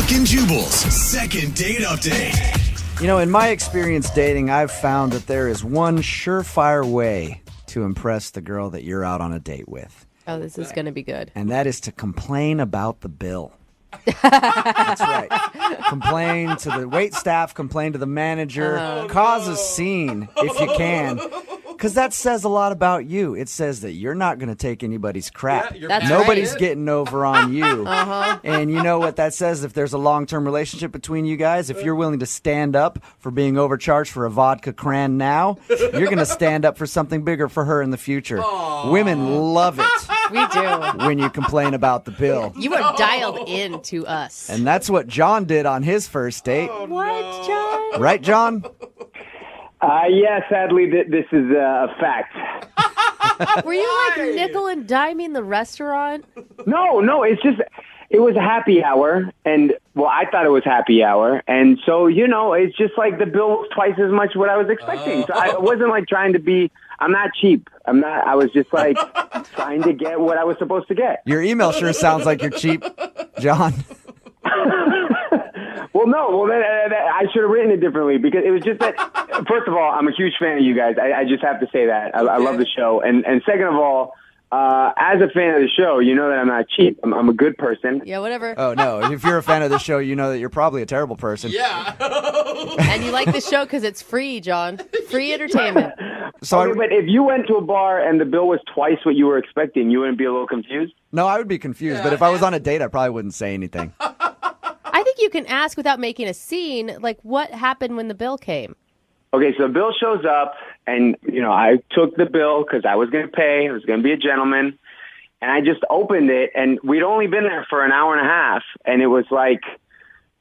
Brooke and Jubal's second date update. You know, in my experience dating, I've found that there is one surefire way to impress the girl that you're out on a date with. Oh, this is going to be good. And that is to complain about the bill. That's right. Complain to the wait staff, complain to the manager, cause a scene if you can. Because that says a lot about you. It says that you're not going to take anybody's crap. That's Nobody's right. getting over on you. And you know what that says? If there's a long-term relationship between you guys, if you're willing to stand up for being overcharged for a vodka cran now, you're going to stand up for something bigger for her in the future. Women love it We do. when you complain about the bill. You are dialed in to us. And that's what John did on his first date. What, John? Right, John? Yeah, sadly, this is a fact. Were you like nickel and diming the restaurant? No, it's just, it was a happy hour, and, well, I thought it was happy hour, and so, it's just like the bill was twice as much what I was expecting. So I wasn't like trying to be, I'm not cheap. I was just like trying to get what I was supposed to get. Your email sure sounds like you're cheap, John. Well, then, I should have written it differently because it was just that, first of all, I'm a huge fan of you guys. I just have to say that. I love the show. And second of all, as a fan of the show, you know that I'm not cheap. I'm a good person. Yeah, whatever. Oh, no. If you're a fan of the show, you know that you're probably a terrible person. Yeah. And you like the show because it's free, John. Free entertainment. So Okay, but if you went to a bar and the bill was twice what you were expecting, you wouldn't be a little confused? No, I would be confused. But if I was on a date, I probably wouldn't say anything. I think you can ask without making a scene, like what happened when the bill came. Okay, so the bill shows up, and, I took the bill because I was going to pay. I was going to be a gentleman. And I just opened it, and we'd only been there for an hour and a half, and it was like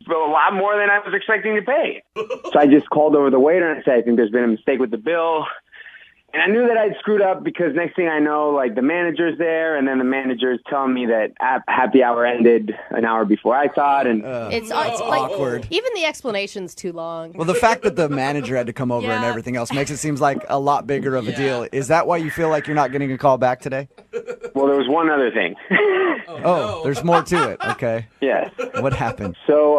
a lot more than I was expecting to pay. So I just called over the waiter and said, I think there's been a mistake with the bill. And I knew that I'd screwed up because next thing I know, like, the manager's there, and then the manager's telling me that happy hour ended an hour before I thought. And It's awkward. Like, even the explanation's too long. Well, the fact that the manager had to come over and Yeah. everything else makes it seem like a lot bigger of a deal. Is that why you feel like you're not getting a call back today? well, there was one other thing. Oh, there's more to it. Okay. Yes. What happened? So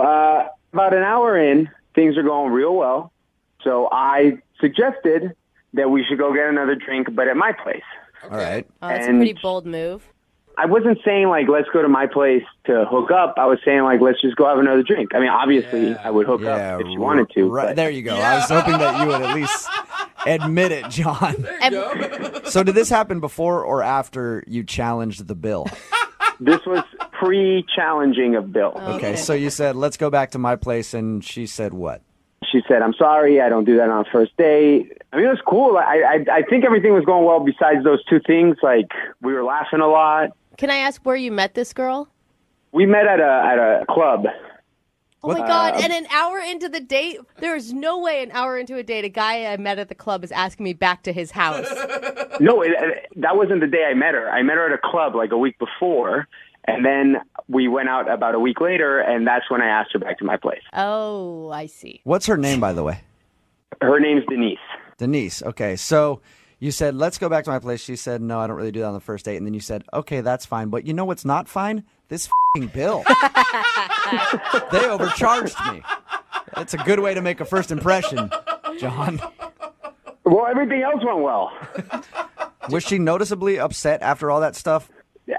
about an hour in, things are going real well. So I suggested that we should go get another drink, but at my place. All right. Oh, that's a And- pretty bold move. I wasn't saying, like, let's go to my place to hook up. I was saying, like, let's just go have another drink. I mean, obviously, I would hook up if you wanted to. Right. but- There you go. I was hoping that you would at least admit it, John. So did this happen before or after you challenged the bill? This was pre-challenging of Bill. Okay, so you said, let's go back to my place, and she said what? She said, I'm sorry, I don't do that on a first date. I mean, it was cool. I think everything was going well besides those two things. Like, we were laughing a lot. Can I ask where you met this girl? We met at a club. Oh my God. And an hour into the date, there's no way an hour into a date, a guy I met at the club is asking me back to his house. No, that wasn't the day I met her. I met her at a club like a week before, and then we went out about a week later, and that's when I asked her back to my place. Oh, I see. What's her name, by the way? Her name's Denise. Denise. Okay, so you said, let's go back to my place. She said, no, I don't really do that on the first date. And then you said, okay, that's fine. But you know what's not fine? This f***ing bill. They overcharged me. That's a good way to make a first impression, John. Well, everything else went well. Was she noticeably upset after all that stuff?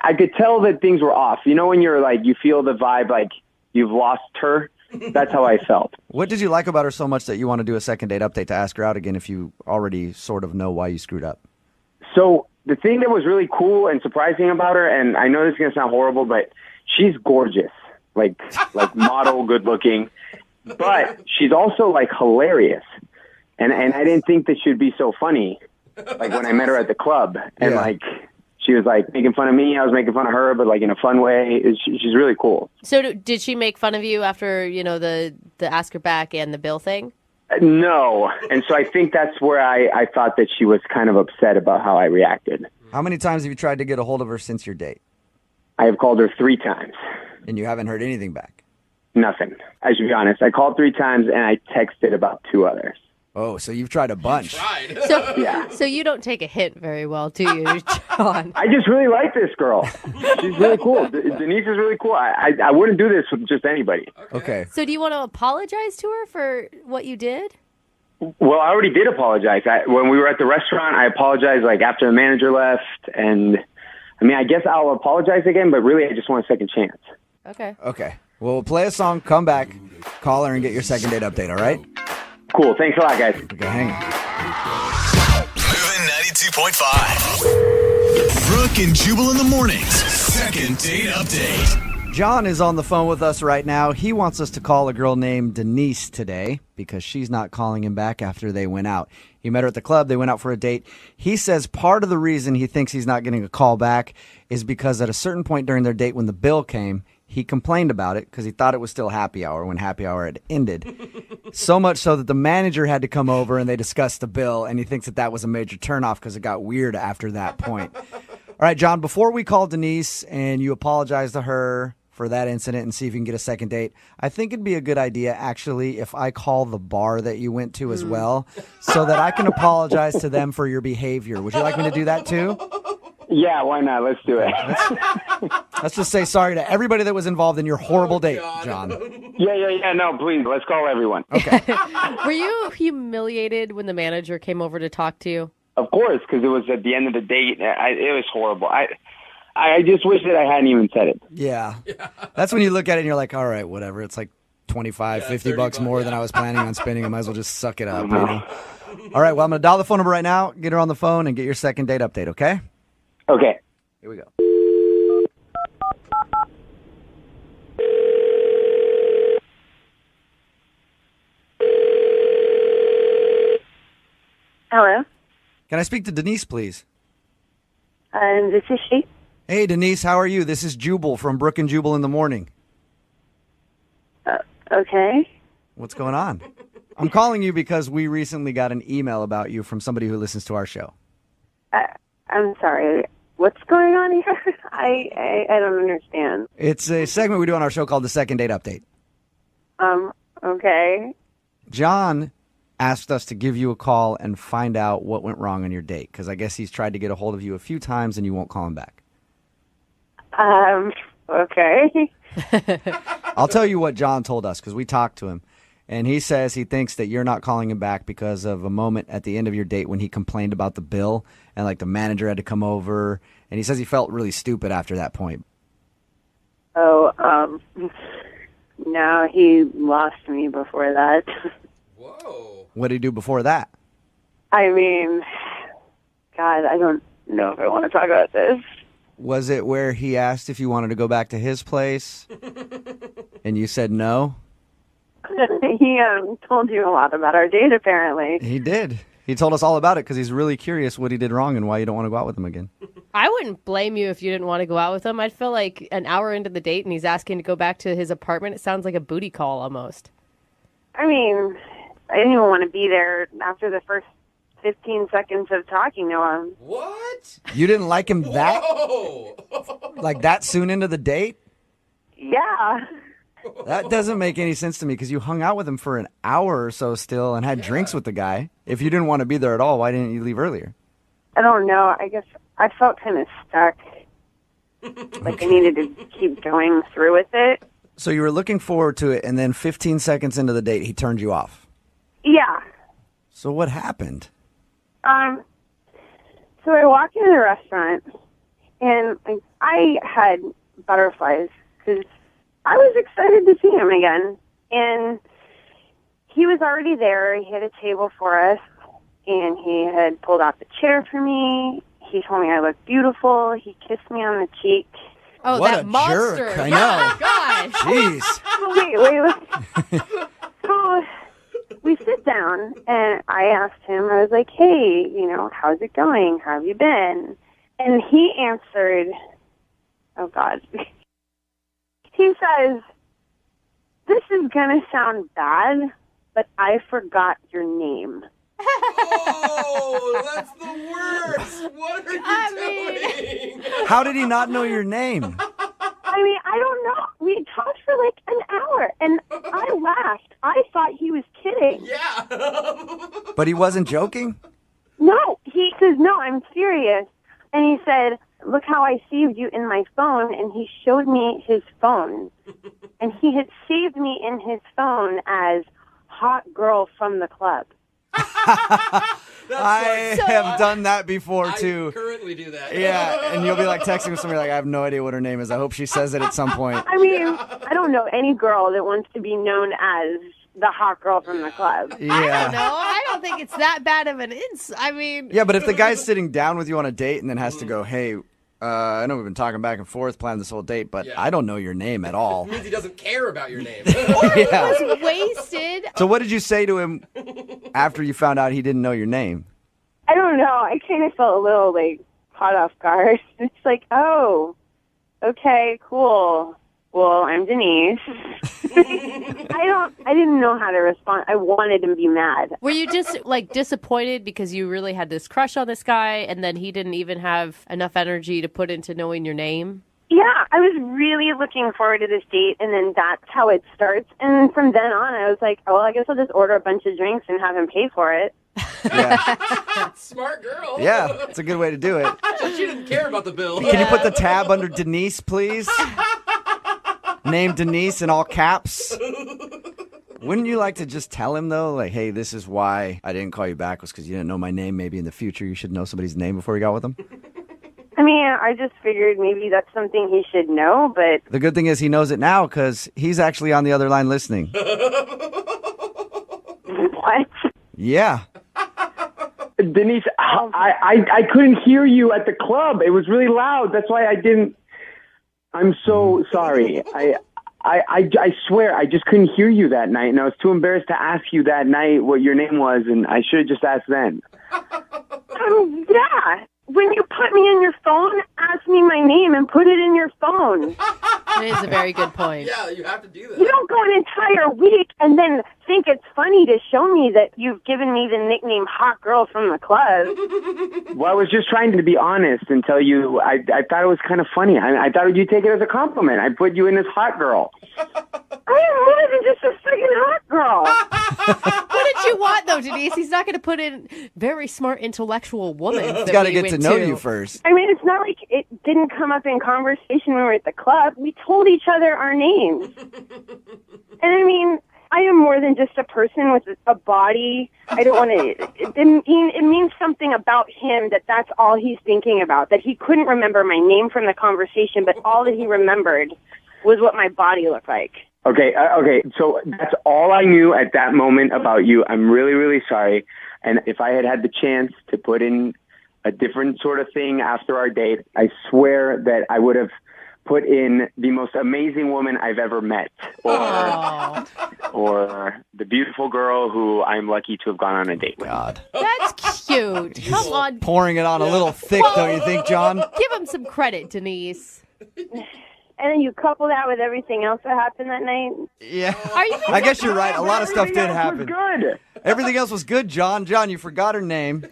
I could tell that things were off. You know when you're like, you feel the vibe like you've lost her? That's how I felt. What did you like about her so much that you want to do a second date update to ask her out again if you already sort of know why you screwed up? So the thing that was really cool and surprising about her, and I know this is going to sound horrible, but she's gorgeous, like model, good looking, but she's also like hilarious. And I didn't think that she'd be so funny, like when I met her at the club, and Yeah. like she was like making fun of me, I was making fun of her, but like in a fun way. She's really cool. So did she make fun of you after, the ask her back and the bill thing? No, and so I think that's where I thought that she was kind of upset about how I reacted. How many times have you tried to get a hold of her since your date? I have called her 3 times. And you haven't heard anything back? Nothing. I should be honest. I called 3 times and I texted about 2 others. Oh, so you've tried a bunch. So you don't take a hint very well, do you, John? I just really like this girl. She's really cool. Denise is really cool. I wouldn't do this with just anybody. Okay. So do you want to apologize to her for what you did? Well, I already did apologize. When we were at the restaurant, I apologized like after the manager left. And I mean, I guess I'll apologize again, but really I just want a second chance. Okay. Okay. Well, we'll play a song, come back, call her, and get your second date update, all right? Cool. Thanks a lot, guys. Okay, hang on. Moving 92.5. Brooke and Jubal in the mornings. Second date update. John is on the phone with us right now. He wants us to call a girl named Denise today because she's not calling him back after they went out. He met her at the club. They went out for a date. He says part of the reason he thinks he's not getting a call back is because at a certain point during their date when the bill came, he complained about it because he thought it was still happy hour when happy hour had ended. So much so that the manager had to come over and they discussed the bill, and he thinks that was a major turnoff because it got weird after that point. All right, John, before we call Denise and you apologize to her for that incident and see if you can get a second date, I think it'd be a good idea, actually, if I call the bar that you went to as well so that I can apologize to them for your behavior. Would you like me to do that too? Yeah, why not? Let's do it. Let's just say sorry to everybody that was involved in your horrible date, John. Yeah. No, please. Let's call everyone. Okay. Were you humiliated when the manager came over to talk to you? Of course, because it was at the end of the date. It was horrible. I just wish that I hadn't even said it. Yeah. That's when you look at it and you're like, all right, whatever. It's like 25, 50 bucks more than I was planning on spending. I might as well just suck it up. You know? All right, well, I'm going to dial the phone number right now, get her on the phone, and get your second date update, okay? Okay. Here we go. Hello. Can I speak to Denise, please? This is she. Hey, Denise, how are you? This is Jubal from Brooke and Jubal in the Morning. Okay. What's going on? I'm calling you because we recently got an email about you from somebody who listens to our show. I'm sorry. What's going on here? I don't understand. It's a segment we do on our show called the Second Date Update. Okay. John asked us to give you a call and find out what went wrong on your date, because I guess he's tried to get a hold of you a few times and you won't call him back. Okay. I'll tell you what John told us, because we talked to him, and he says he thinks that you're not calling him back because of a moment at the end of your date when he complained about the bill and like the manager had to come over, and he says he felt really stupid after that point. Oh, no, he lost me before that. Whoa. What did he do before that? I mean, God, I don't know if I want to talk about this. Was it where he asked if you wanted to go back to his place and you said no? He told you a lot about our date, apparently. He did. He told us all about it because he's really curious what he did wrong and why you don't want to go out with him again. I wouldn't blame you if you didn't want to go out with him. I'd feel like an hour into the date and he's asking to go back to his apartment. It sounds like a booty call almost. I mean, I didn't even want to be there after the first 15 seconds of talking to him. What? You didn't like him that Whoa. like that soon into the date? Yeah. That doesn't make any sense to me because you hung out with him for an hour or so still and had drinks with the guy. If you didn't want to be there at all, why didn't you leave earlier? I don't know. I guess I felt kind of stuck. Like I needed to keep going through with it. So you were looking forward to it, and then 15 seconds into the date, he turned you off. Yeah. So what happened? So I walk into the restaurant, and I had butterflies because I was excited to see him again. And he was already there. He had a table for us, and he had pulled out the chair for me. He told me I looked beautiful. He kissed me on the cheek. Oh, What that a monster. jerk. I know. Gosh. Jeez. Wait. So we sit down, and I asked him, I was like, hey, how's it going? How have you been? And he answered, oh, God. He says, this is going to sound bad, but I forgot your name. Oh, that's the worst. What are you doing? How did he not know your name? I mean, I don't know. We talked for like an hour, and I laughed. I thought he was kidding. Yeah. But he wasn't joking? No, he says, no, I'm serious. And he said, look how I saved you in my phone. And he showed me his phone. And he had saved me in his phone as hot girl from the club. I have done that before, I too. currently do that. Yeah, and you'll be like texting somebody like, I have no idea what her name is. I hope she says it at some point. I mean, I don't know any girl that wants to be known as the hot girl from the club. I don't Yeah. know. I don't think it's that bad of an I mean, Yeah, but if the guy's sitting down with you on a date and then has to go, hey, I know we've been talking back and forth, planning this whole date, but Yeah. I don't know your name at all. It means he doesn't care about your name. Yeah. was wasted. So what did you say to him after you found out he didn't know your name? I don't know. I kind of felt a little, like, caught off guard. It's like, oh, okay, cool. Well, I'm Denise. I didn't know how to respond. I wanted him to be mad. Were you just like disappointed because you really had this crush on this guy and then he didn't even have enough energy to put into knowing your name? Yeah, I was really looking forward to this date, and then that's how it starts. And from then on, I was like, oh, well, I guess I'll just order a bunch of drinks and have him pay for it. Yeah, Smart girl. yeah, it's a good way to do it. She didn't care about the bill. Can you put the tab under Denise, please? Name Denise in all caps. Wouldn't you like to just tell him, though, like, hey, this is why I didn't call you back was because you didn't know my name. Maybe in the future you should know somebody's name before you got with them? I mean, I just figured maybe that's something he should know, but The good thing is he knows it now because he's actually on the other line listening. what? Yeah. Denise, I couldn't hear you at the club. It was really loud. That's why I didn't. I'm so sorry. I swear I just couldn't hear you that night, and I was too embarrassed to ask you that night what your name was, and I should have just asked then. Yeah. When you put me in your phone, ask me my name and put it in your phone. That is a very good point. Yeah, you have to do that. You don't go an entire week and then think it's funny to show me that you've given me the nickname Hot Girl from the club. Well, I was just trying to be honest and tell you I thought it was kind of funny. I thought you'd take it as a compliment. I put you in as hot girl. I am more than just a freaking hot girl. What did you want, though, Denise? He's not going to put in very smart, intellectual woman. He's got to get to know you first. I mean, it's not like it didn't come up in conversation when we were at the club. We told each other our names. And I mean, I am more than just a person with a body. I don't want to. It means something about him that's all he's thinking about. That he couldn't remember my name from the conversation, but all that he remembered was what my body looked like. Okay. So that's all I knew at that moment about you. I'm really, really sorry. And if I had had the chance to put in a different sort of thing after our date, I swear that I would have put in the most amazing woman I've ever met, or the beautiful girl who I'm lucky to have gone on a date with. God. That's cute. Come on. Pouring it on a little thick, don't you think, John? Give him some credit, Denise. And then you couple that with everything else that happened that night. Yeah. Are you I guess you're right. A lot of stuff Everything did else was happen. good. Everything else was good, John. John, you forgot her name.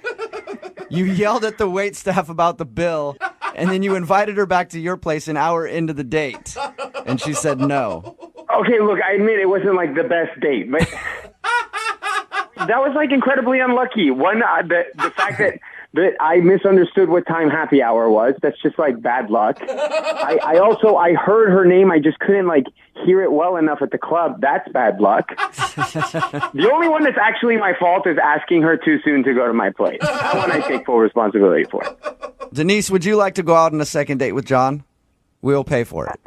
You yelled at the wait staff about the bill, and then you invited her back to your place an hour into the date, and she said no. Okay, look, I admit it wasn't like the best date, but that was like incredibly unlucky. One, the fact that I misunderstood what time happy hour was, that's just like bad luck. I heard her name, I just couldn't like hear it well enough at the club. That's bad luck. The only one that's actually my fault is asking her too soon to go to my place. That one I take full responsibility for. Denise, would you like to go out on a second date with John? We'll pay for it.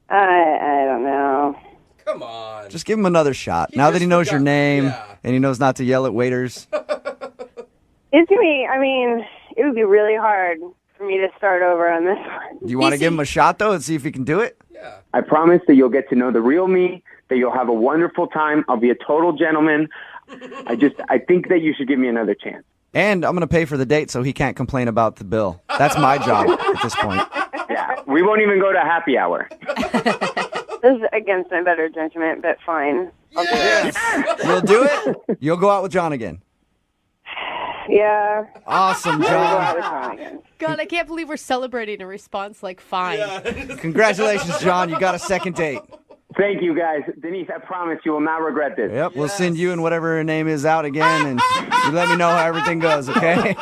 I don't know. Come on. Just give him another shot. Now that he knows your name Yeah. and he knows not to yell at waiters. It's me. I mean, it would be really hard for me to start over on this one. Do you want to give him a shot, though, and see if he can do it? Yeah. I promise that you'll get to know the real me, that you'll have a wonderful time. I'll be a total gentleman. I think that you should give me another chance. And I'm going to pay for the date so he can't complain about the bill. That's my job at this point. Yeah, we won't even go to happy hour. This is against my better judgment, but fine. I'll do it. You'll do it? You'll go out with John again. Yeah. Awesome, I'll go out John. with John again. God, I can't believe we're celebrating a response like fine. Congratulations, John. You got a second date. Thank you, guys. Denise, I promise you will not regret this. Yep, we'll send you and whatever her name is out again, and you let me know how everything goes, okay?